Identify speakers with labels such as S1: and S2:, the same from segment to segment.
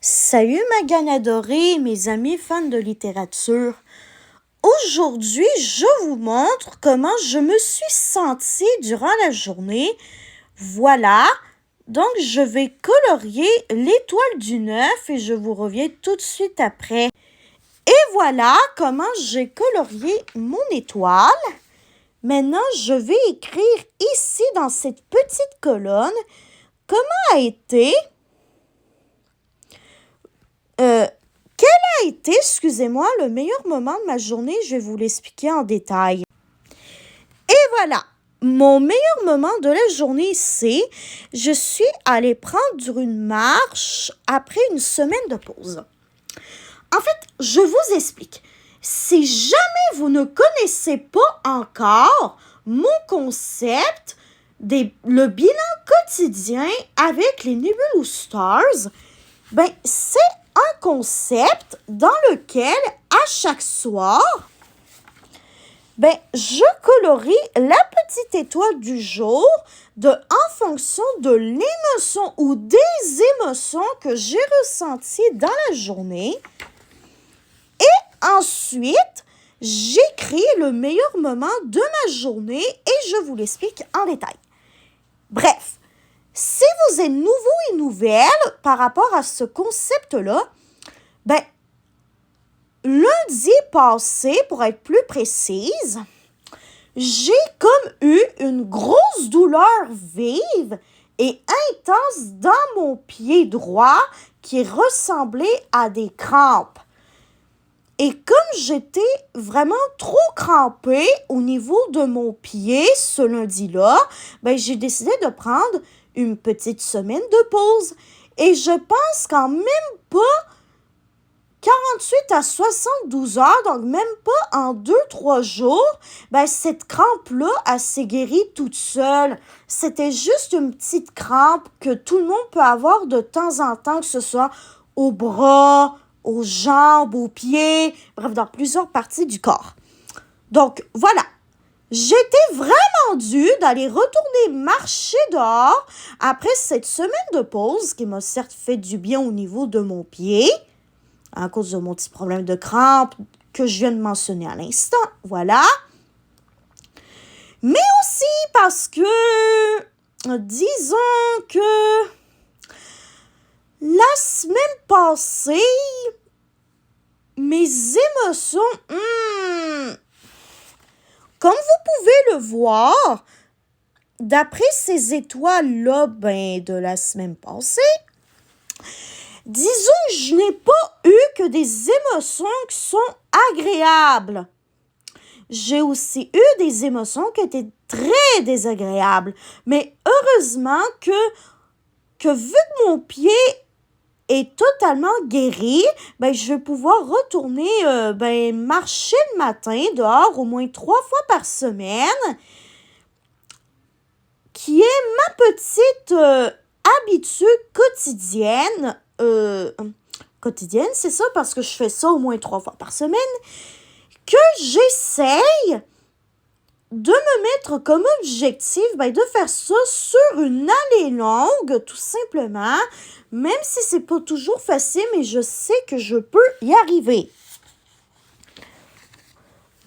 S1: Salut Magane adorée, mes amis fans de littérature. Aujourd'hui, je vous montre comment je me suis sentie durant la journée. Voilà, donc je vais colorier l'étoile du 9 et je vous reviens tout de suite après. Et voilà comment j'ai colorié mon étoile. Maintenant, je vais écrire ici dans cette petite colonne comment a été... Quel a été, excusez-moi, le meilleur moment de ma journée? Je vais vous l'expliquer en détail. Et voilà, mon meilleur moment de la journée, c'est je suis allée prendre une marche après une semaine de pause. En fait, je vous explique. Si jamais vous ne connaissez pas encore mon concept, le bilan quotidien avec les Nebulous Stars, ben c'est un concept dans lequel, à chaque soir, je colorie la petite étoile du jour en fonction de l'émotion ou des émotions que j'ai ressenties dans la journée. Et ensuite, j'écris le meilleur moment de ma journée et je vous l'explique en détail. Bref. Si vous êtes nouveau et nouvelle par rapport à ce concept-là, lundi passé, pour être plus précise, j'ai comme eu une grosse douleur vive et intense dans mon pied droit qui ressemblait à des crampes. Et comme j'étais vraiment trop crampée au niveau de mon pied ce lundi-là, j'ai décidé de prendre une petite semaine de pause. Et je pense qu'en même pas 48 à 72 heures, donc même pas en 2-3 jours, cette crampe-là, elle s'est guérie toute seule. C'était juste une petite crampe que tout le monde peut avoir de temps en temps, que ce soit au bras, aux jambes, aux pieds, bref, dans plusieurs parties du corps. Donc, voilà. J'étais vraiment due d'aller retourner marcher dehors après cette semaine de pause qui m'a certes fait du bien au niveau de mon pied, à cause de mon petit problème de crampe que je viens de mentionner à l'instant. Voilà. Mais aussi parce que, disons que la semaine passée, mes émotions... Comme vous pouvez le voir, d'après ces étoiles-là, de la semaine passée, disons que je n'ai pas eu que des émotions qui sont agréables. J'ai aussi eu des émotions qui étaient très désagréables. Mais heureusement que vu que mon pied est totalement guéri, je vais pouvoir retourner marcher le matin dehors au moins 3 fois par semaine, qui est ma petite habitude quotidienne. Quotidienne, c'est ça, parce que je fais ça au moins 3 fois par semaine, que j'essaye de me mettre comme objectif de faire ça sur une année longue, tout simplement, même si c'est pas toujours facile, mais je sais que je peux y arriver.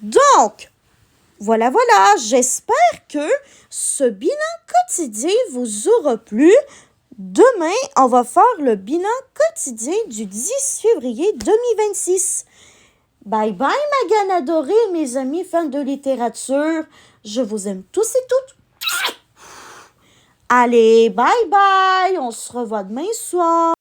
S1: Donc, voilà, j'espère que ce bilan quotidien vous aura plu. Demain, on va faire le bilan quotidien du 10 février 2026. Bye bye, Magane adorée, mes amis fans de littérature. Je vous aime tous et toutes. Allez, bye bye. On se revoit demain soir.